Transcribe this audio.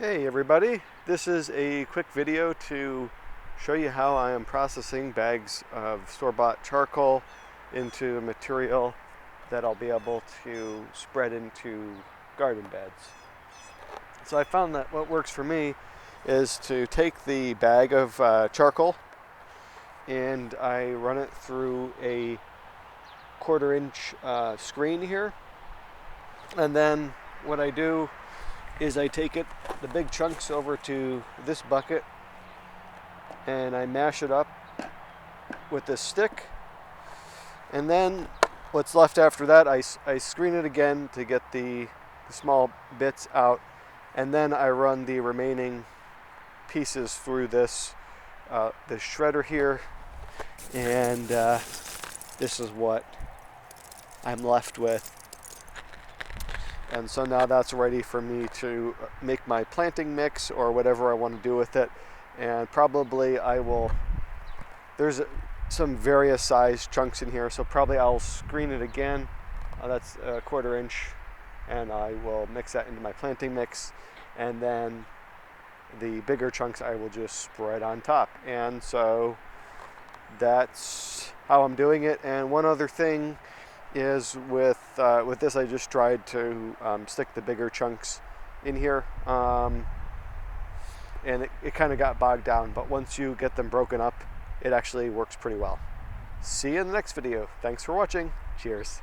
Hey everybody, this is a quick video to show you how I am processing bags of store-bought charcoal into a material that I'll be able to spread into garden beds. So I found that what works for me is to take the bag of charcoal and I run it through a 1/4 inch screen here, and then what I do is I take the big chunks over to this bucket and I mash it up with this stick, and then what's left after that I screen it again to get the small bits out, and then I run the remaining pieces through this shredder here, and this is what I'm left with. And so now that's ready for me to make my planting mix or whatever I want to do with it. And probably there's some various size chunks in here, so probably I'll screen it again. That's a 1/4 inch, and I will mix that into my planting mix. And then the bigger chunks I will just spread on top. And so that's how I'm doing it. And one other thing is with this, I just tried to stick the bigger chunks in here, and it kind of got bogged down, but once you get them broken up, it actually works pretty well. See you in the next video. Thanks for watching. Cheers.